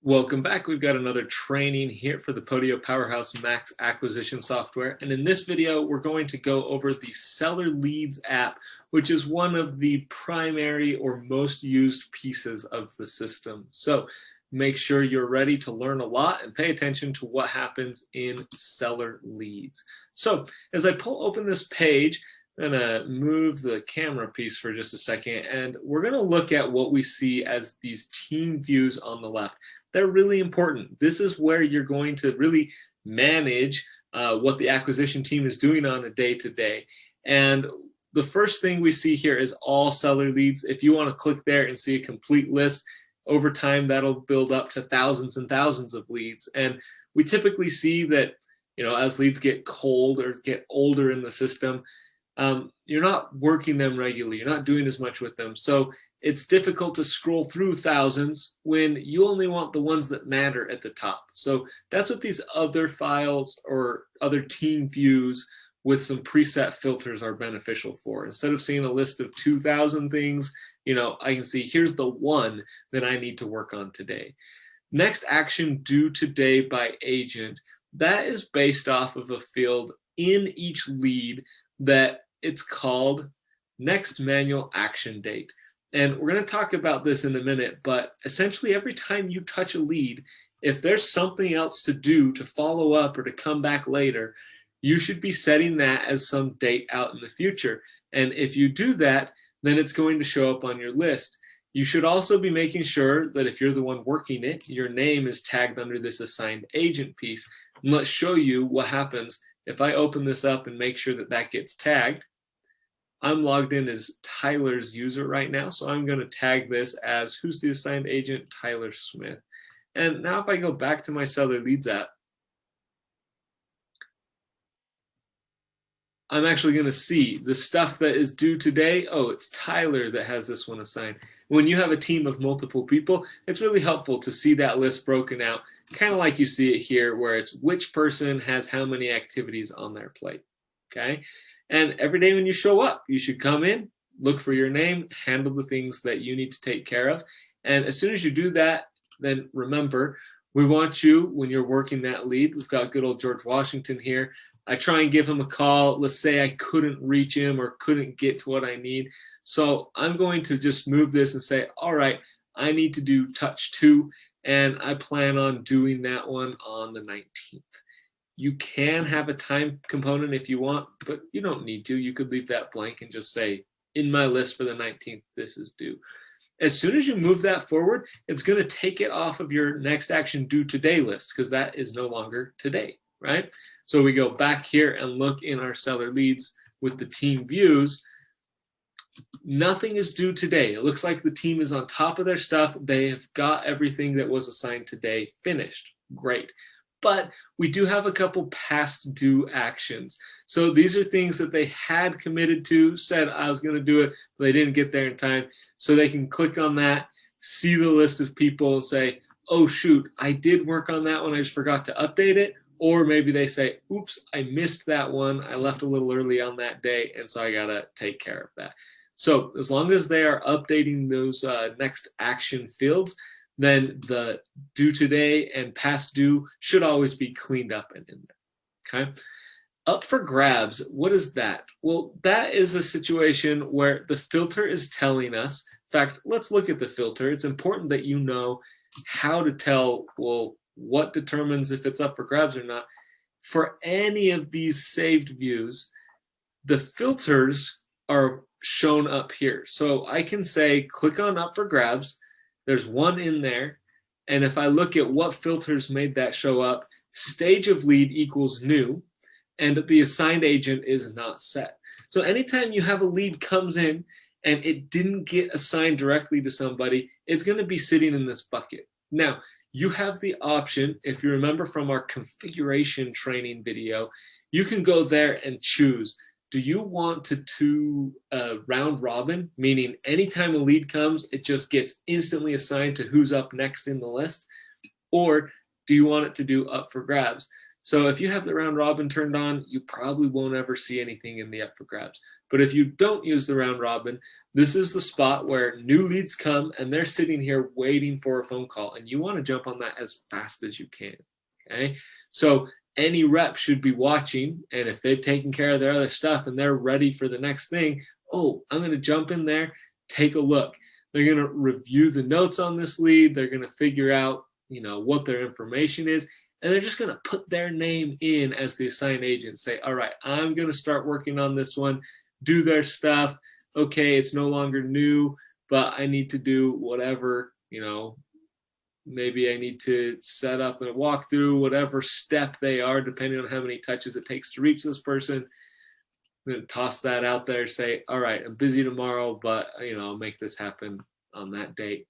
Welcome back. We've got another training here for the Podio Powerhouse Max acquisition software. And in this video, we're going to go over the Seller Leads app, which is one of the primary or most used pieces of the system. So make sure you're ready to learn a lot and pay attention to what happens in Seller Leads. So as I pull open this page, I'm going to move the camera piece for just a second, and we're going to look at what we see as these team views on the left. They're really important. This is where you're going to really manage what the acquisition team is doing on a day-to-day. And the first thing we see here is all seller leads. If you want to click there and see a complete list, over time that'll build up to thousands and thousands of leads. And we typically see that, as leads get cold or get older in the system, you're not working them regularly. You're not doing as much with them. So it's difficult to scroll through thousands when you only want the ones that matter at the top. So that's what these other files or other team views with some preset filters are beneficial for. Instead of seeing a list of 2,000 things, I can see here's the one that I need to work on today. Next action due today by agent. That is based off of a field in each lead that it's called next manual action date. And we're going to talk about this in a minute, but essentially every time you touch a lead, if there's something else to do to follow up or to come back later, you should be setting that as some date out in the future. And if you do that, then it's going to show up on your list. You should also be making sure that if you're the one working it, your name is tagged under this assigned agent piece. And let's show you what happens if I open this up and make sure that that gets tagged. I'm logged in as Tyler's user right now, so I'm going to tag this as who's the assigned agent, Tyler Smith. And now if I go back to my Seller Leads app, I'm actually going to see the stuff that is due today. Oh, it's Tyler that has this one assigned. When you have a team of multiple people, it's really helpful to see that list broken out, kind of like you see it here, where it's which person has how many activities on their plate. Okay. And every day when you show up, you should come in, look for your name, handle the things that you need to take care of. And as soon as you do that, then remember, we want you, when you're working that lead, we've got good old George Washington here. I try and give him a call. Let's say I couldn't reach him or couldn't get to what I need. So I'm going to just move this and say, all right, I need to do touch 2, and I plan on doing that one on the 19th. You can have a time component if you want, but you don't need to. You could leave that blank and just say, in my list for the 19th, this is due. As soon as you move that forward, it's going to take it off of your next action due today list because that is no longer today, right? So we go back here and look in our seller leads with the team views. Nothing is due today. It looks like the team is on top of their stuff. They have got everything that was assigned today finished. Great. But we do have a couple past due actions. So these are things that they had committed to, said I was going to do it, but they didn't get there in time. So they can click on that, see the list of people and say, oh, shoot, I did work on that one. I just forgot to update it. Or maybe they say, oops, I missed that one. I left a little early on that day, and so I got to take care of that. So as long as they are updating those next action fields, then the due today and past due should always be cleaned up and in there, okay? Up for grabs, what is that? Well, that is a situation where the filter is telling us, in fact, let's look at the filter. It's important that you know how to tell, well, what determines if it's up for grabs or not. For any of these saved views, the filters are shown up here. So I can say, click on up for grabs. There's one in there. And if I look at what filters made that show up, stage of lead equals new, and the assigned agent is not set. So anytime you have a lead comes in and it didn't get assigned directly to somebody, it's going to be sitting in this bucket. Now, you have the option, if you remember from our configuration training video, you can go there and choose. Do you want to do round robin, meaning anytime a lead comes, it just gets instantly assigned to who's up next in the list? Or do you want it to do up for grabs? So if you have the round robin turned on, you probably won't ever see anything in the up for grabs. But if you don't use the round robin, this is the spot where new leads come and they're sitting here waiting for a phone call, and you want to jump on that as fast as you can. Okay, so any rep should be watching, and if they've taken care of their other stuff and they're ready for the next thing, oh, I'm going to jump in there, take a look. They're going to review the notes on this lead. They're going to figure out, what their information is, and they're just going to put their name in as the assigned agent. Say, all right, I'm going to start working on this one, do their stuff. Okay, it's no longer new, but I need to do whatever, maybe I need to set up a walkthrough, whatever step they are, depending on how many touches it takes to reach this person. I'm going to toss that out there, say, all right, I'm busy tomorrow, but I'll make this happen on that date.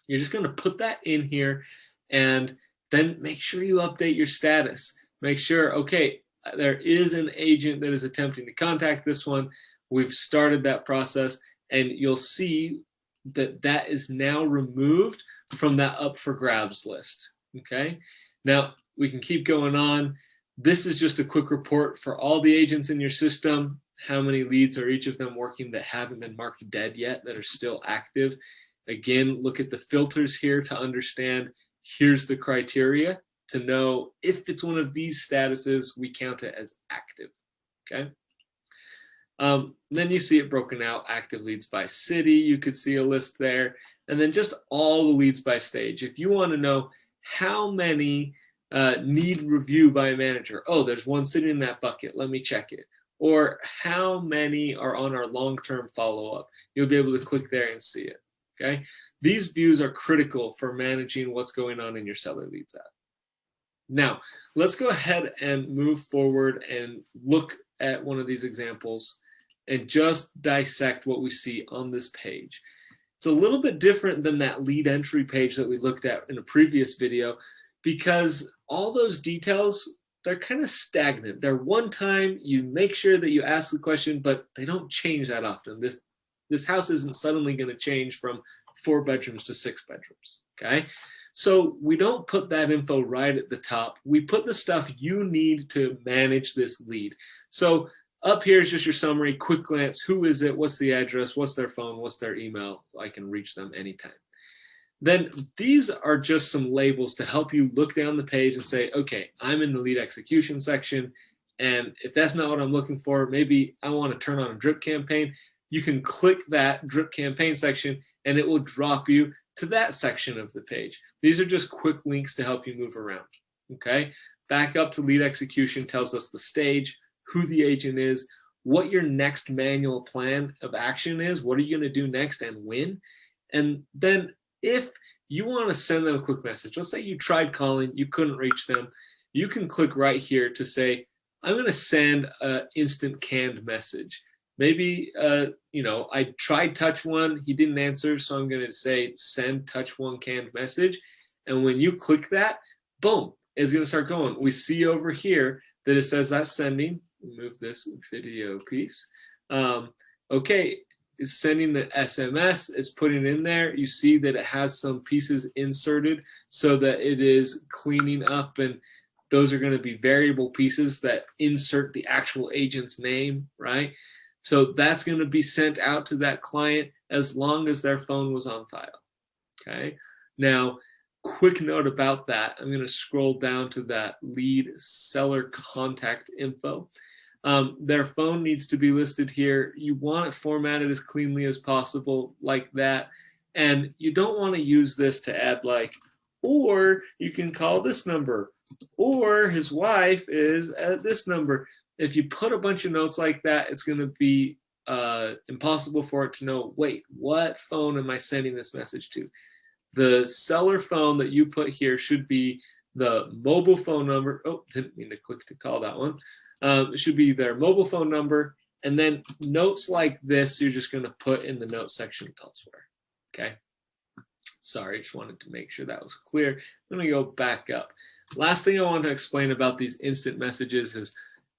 You're just going to put that in here, and then make sure you update your status. Make sure, okay, there is an agent that is attempting to contact this one. We've started that process, and you'll see that that is now removed from that up for grabs list. Okay, now we can keep going on. This is just a quick report for all the agents in your system. How many leads are each of them working that haven't been marked dead yet, that are still active? Again, look at the filters here to understand, here's the criteria to know if it's one of these statuses, we count it as active. Okay. Then you see it broken out, active leads by city. You could see a list there, and then just all the leads by stage. If you want to know how many need review by a manager, oh, there's one sitting in that bucket, let me check it. Or how many are on our long-term follow-up, you'll be able to click there and see it. Okay, these views are critical for managing what's going on in your seller leads app. Now, let's go ahead and move forward and look at one of these examples and just dissect what we see on this page. It's a little bit different than that lead entry page that we looked at in a previous video, because all those details, they're kind of stagnant. They're one time, you make sure that you ask the question, but they don't change that often. This house isn't suddenly going to change from 4 bedrooms to 6 bedrooms, okay? So we don't put that info right at the top. We put the stuff you need to manage this lead. So up here is just your summary, quick glance. Who is it? What's the address? What's their phone? What's their email? So I can reach them anytime. Then these are just some labels to help you look down the page and say, okay, I'm in the lead execution section. And if that's not what I'm looking for, maybe I want to turn on a drip campaign. You can click that drip campaign section and it will drop you to that section of the page. These are just quick links to help you move around. Okay, back up to lead execution tells us the stage, who the agent is, what your next manual plan of action is, what are you going to do next and when. And then if you want to send them a quick message, let's say you tried calling, you couldn't reach them, you can click right here to say, I'm going to send an instant canned message. Maybe, I tried touch one, he didn't answer, so I'm going to say send touch one canned message. And when you click that, boom, it's going to start going. We see over here that it says that's sending. Move this video piece. Okay, it's sending the SMS, it's putting it in there. You see that it has some pieces inserted so that it is cleaning up, and those are going to be variable pieces that insert the actual agent's name, right? So that's going to be sent out to that client as long as their phone was on file. Okay. Now, quick note about that. I'm going to scroll down to that lead seller contact info. Their phone needs to be listed here. You want it formatted as cleanly as possible, like that. And you don't want to use this to add like, or you can call this number, or his wife is at this number. If you put a bunch of notes like that, it's going to be impossible for it to know, wait, what phone am I sending this message to? The seller phone that you put here should be the mobile phone number. Oh, didn't mean to click to call that one. It should be their mobile phone number. And then notes like this, you're just going to put in the note section elsewhere. Okay. Sorry, just wanted to make sure that was clear. I'm going to go back up. Last thing I want to explain about these instant messages is,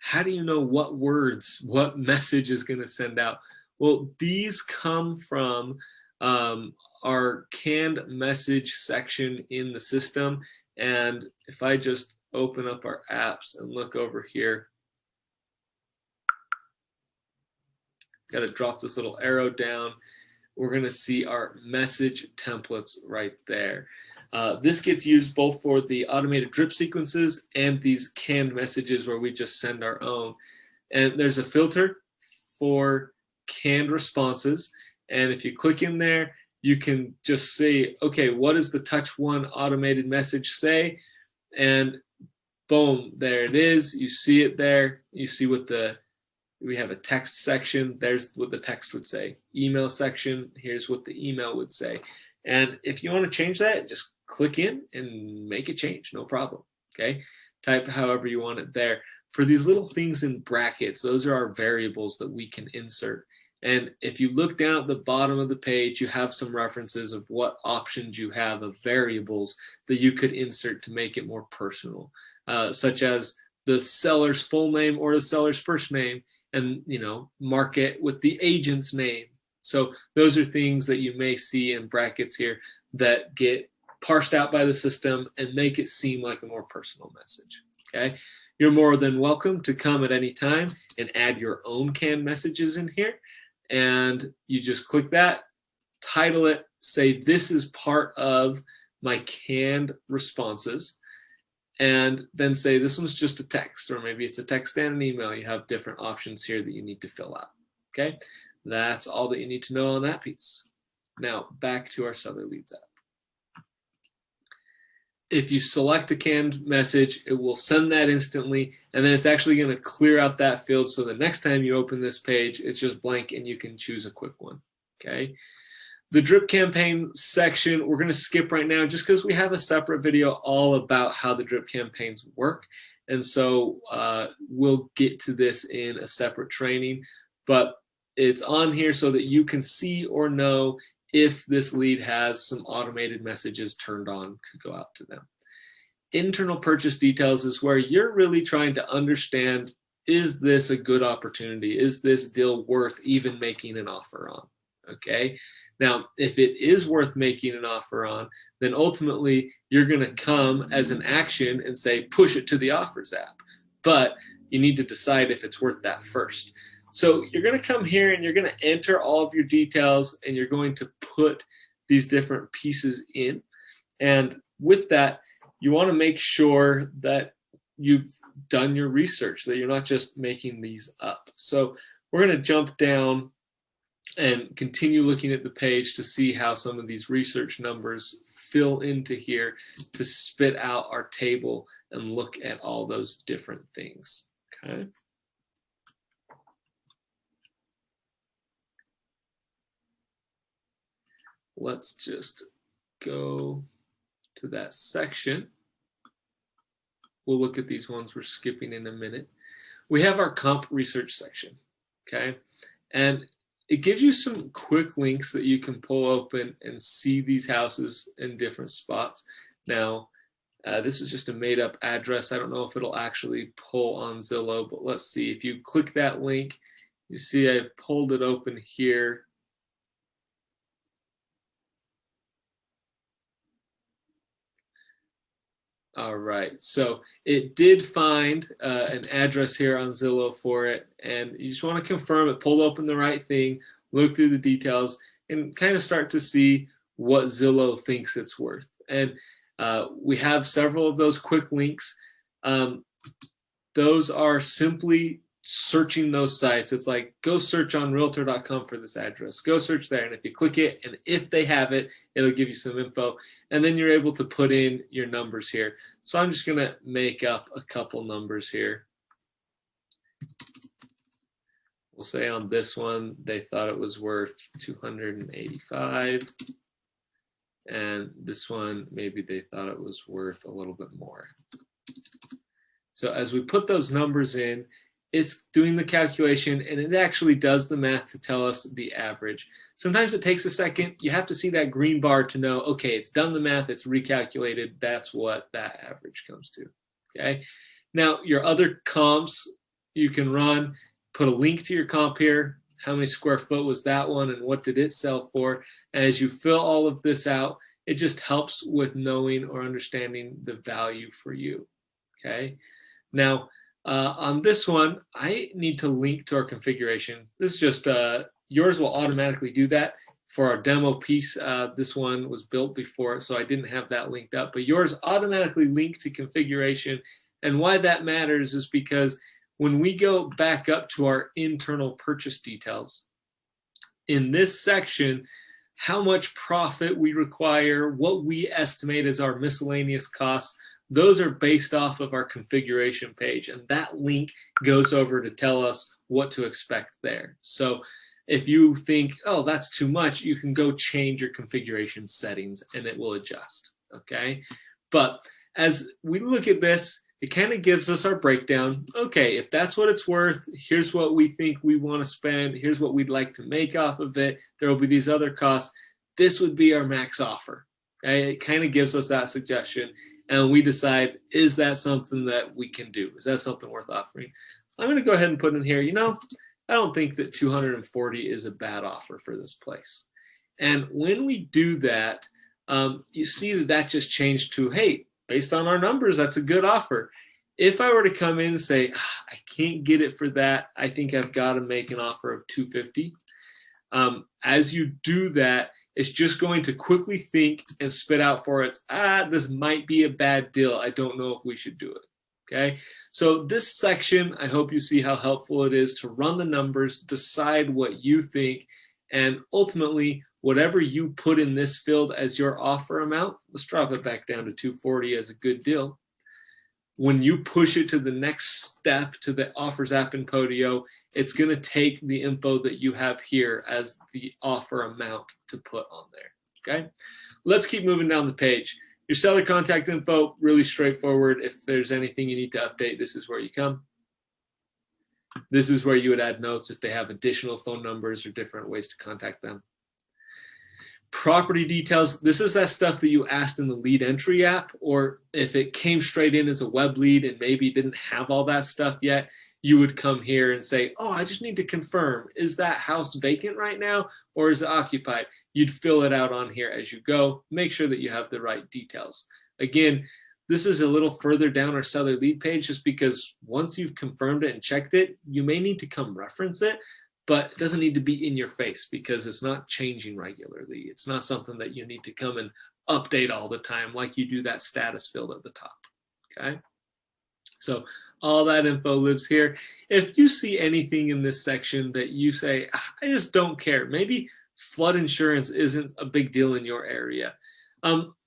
how do you know what words, what message is going to send out? Well, these come from our canned message section in the system. And if I just open up our apps and look over here, got to drop this little arrow down. We're going to see our message templates right there. This gets used both for the automated drip sequences and these canned messages where we just send our own. And there's a filter for canned responses. And if you click in there, you can just say, okay, what does the touch one automated message say? And boom, there it is. You see it there. You see what we have a text section. There's what the text would say. Email section, here's what the email would say. And if you want to change that, just click in and make a change, no problem, okay? Type however you want it there. For these little things in brackets, those are our variables that we can insert. And if you look down at the bottom of the page, you have some references of what options you have of variables that you could insert to make it more personal, such as the seller's full name or the seller's first name, and mark it with the agent's name. So those are things that you may see in brackets here that get parsed out by the system and make it seem like a more personal message. Okay, you're more than welcome to come at any time and add your own canned messages in here. And you just click that, title it, say this is part of my canned responses, and then say this one's just a text, or maybe it's a text and an email. You have different options here that you need to fill out. Okay, that's all that you need to know on that piece. Now back to our Seller Leads app. If you select a canned message, it will send that instantly, and then it's actually going to clear out that field, so the next time you open this page, it's just blank and you can choose a quick one. Okay. The drip campaign section, we're going to skip right now just because we have a separate video all about how the drip campaigns work. And so we'll get to this in a separate training, but it's on here so that you can see or know if this lead has some automated messages turned on to go out to them. Internal purchase details is where you're really trying to understand, is this a good opportunity? Is this deal worth even making an offer on? Okay. Now, if it is worth making an offer on, then ultimately you're going to come as an action and say, push it to the offers app. But you need to decide if it's worth that first. So you're going to come here and you're going to enter all of your details and you're going to put these different pieces in. And with that, you want to make sure that you've done your research, that you're not just making these up. So we're going to jump down and continue looking at the page to see how some of these research numbers fill into here to spit out our table and look at all those different things. Okay. Let's just go to that section. We'll look at these ones we're skipping in a minute. We have our comp research section, okay? And it gives you some quick links that you can pull open and see these houses in different spots. Now, this is just a made-up address. I don't know if it'll actually pull on Zillow, but let's see. If you click that link, you see I pulled it open here. All right, so it did find an address here on Zillow for it, and you just want to confirm it pulled open the right thing, look through the details, and kind of start to see what Zillow thinks it's worth. And we have several of those quick links. Those are simply searching those sites. It's like, go search on realtor.com for this address. Go search there, and if you click it, and if they have it, it'll give you some info, and then you're able to put in your numbers here. So I'm just going to make up a couple numbers here. We'll say on this one, they thought it was worth 285. And this one, maybe they thought it was worth a little bit more. So as we put those numbers in, it's doing the calculation, and it actually does the math to tell us the average. Sometimes it takes a second. You have to see that green bar to know, okay, it's done the math, it's recalculated. That's what that average comes to, okay? Now, your other comps you can run, put a link to your comp here. How many square foot was that one, and what did it sell for? As you fill all of this out, it just helps with knowing or understanding the value for you, Okay. Now, on this one, I need to link to our configuration. This is just, yours will automatically do that. For our demo piece, this one was built before, so I didn't have that linked up, but yours automatically linked to configuration. And why that matters is because when we go back up to our internal purchase details, in this section, how much profit we require, what we estimate as our miscellaneous costs, those are based off of our configuration page, and that link goes over to tell us what to expect there. So if you think, oh, that's too much, you can go change your configuration settings and it will adjust, okay? But as we look at this, it kind of gives us our breakdown. Okay, if that's what it's worth, here's what we think we want to spend, here's what we'd like to make off of it, there will be these other costs. This would be our max offer, okay? It kind of gives us that suggestion, and we decide, is that something that we can do? Is that something worth offering? I'm going to go ahead and put in here, you know, I don't think that 240 is a bad offer for this place. And when we do that, you see that that just changed to, hey, based on our numbers, that's a good offer. If I were to come in and say, I can't get it for that, I think I've got to make an offer of 250. As you do that, it's just going to quickly think and spit out for us, this might be a bad deal. I don't know if we should do it. Okay, so this section, I hope you see how helpful it is to run the numbers, decide what you think, and ultimately, whatever you put in this field as your offer amount, let's drop it back down to 240 as a good deal. When you push it to the next step to the offers app in Podio, it's going to take the info that you have here as the offer amount to put on there. Okay, let's keep moving down the page. Your seller contact info, really straightforward. If there's anything you need to update, this is where you come. This is where you would add notes if they have additional phone numbers or different ways to contact them. Property details, this is that stuff that you asked in the lead entry app, or if it came straight in as a web lead and maybe didn't have all that stuff yet, you would come here and say, oh, I just need to confirm, is that house vacant right now or is it occupied? You'd fill it out on here as you go. Make sure that you have the right details. Again, this is a little further down our seller lead page just because once you've confirmed it and checked it, you may need to come reference it, but it doesn't need to be in your face because it's not changing regularly. It's not something that you need to come and update all the time like you do that status field at the top, okay? So all that info lives here. If you see anything in this section that you say, I just don't care, maybe flood insurance isn't a big deal in your area,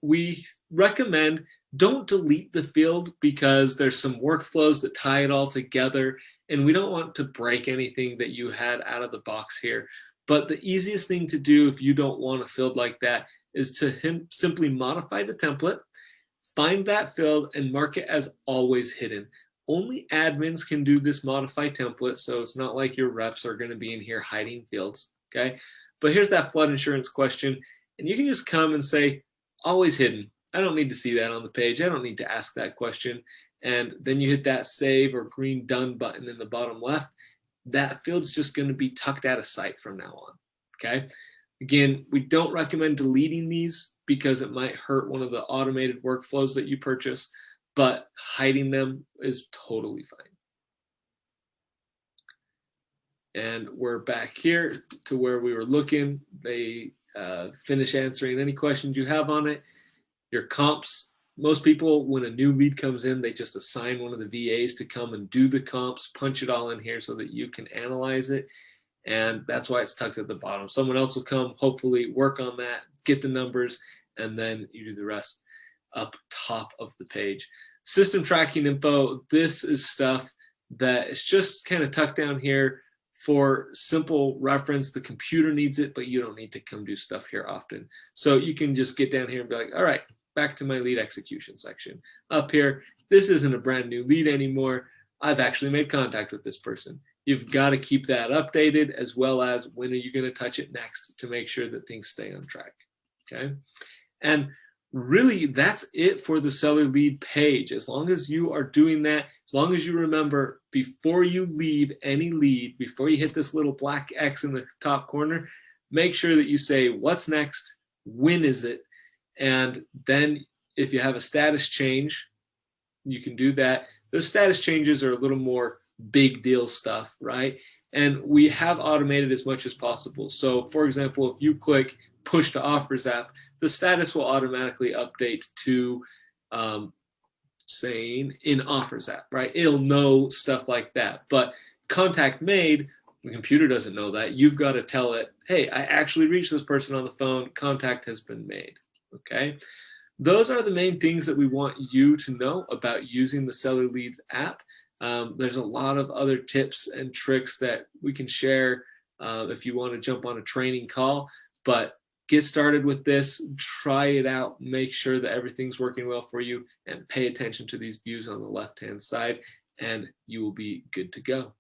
we recommend don't delete the field because there's some workflows that tie it all together and we don't want to break anything that you had out of the box here. But the easiest thing to do if you don't want a field like that is to simply modify the template, find that field and mark it as always hidden. Only admins can do this modify template, so it's not like your reps are going to be in here hiding fields, okay? But here's that flood insurance question, and you can just come and say, always hidden. I don't need to see that on the page. I don't need to ask that question. And then you hit that save or green done button in the bottom left. That field's just going to be tucked out of sight from now on, okay? Again, we don't recommend deleting these because it might hurt one of the automated workflows that you purchase, but hiding them is totally fine. And we're back here to where we were looking. They finish answering any questions you have on it. Your comps, most people, when a new lead comes in, they just assign one of the VAs to come and do the comps, punch it all in here so that you can analyze it. And that's why it's tucked at the bottom. Someone else will come, hopefully work on that, get the numbers, and then you do the rest up top of the page. System tracking info, this is stuff that is just kind of tucked down here for simple reference. The computer needs it, but you don't need to come do stuff here often. So you can just get down here and be like, all right, back to my lead execution section. Up here, this isn't a brand new lead anymore. I've actually made contact with this person. You've got to keep that updated, as well as when are you going to touch it next to make sure that things stay on track, okay? And really, that's it for the seller lead page. As long as you are doing that, as long as you remember, before you leave any lead, before you hit this little black X in the top corner, make sure that you say, what's next, when is it, and then if you have a status change, you can do that. Those status changes are a little more big deal stuff, right? And we have automated as much as possible. So for example, if you click push to offers app, the status will automatically update to saying in offers app, right? It'll know stuff like that. But contact made, the computer doesn't know that. You've got to tell it, hey, I actually reached this person on the phone. Contact has been made. Okay. Those are the main things that we want you to know about using the Seller Leads app. There's a lot of other tips and tricks that we can share if you want to jump on a training call. But get started with this, try it out, make sure that everything's working well for you, and pay attention to these views on the left-hand side, and you will be good to go.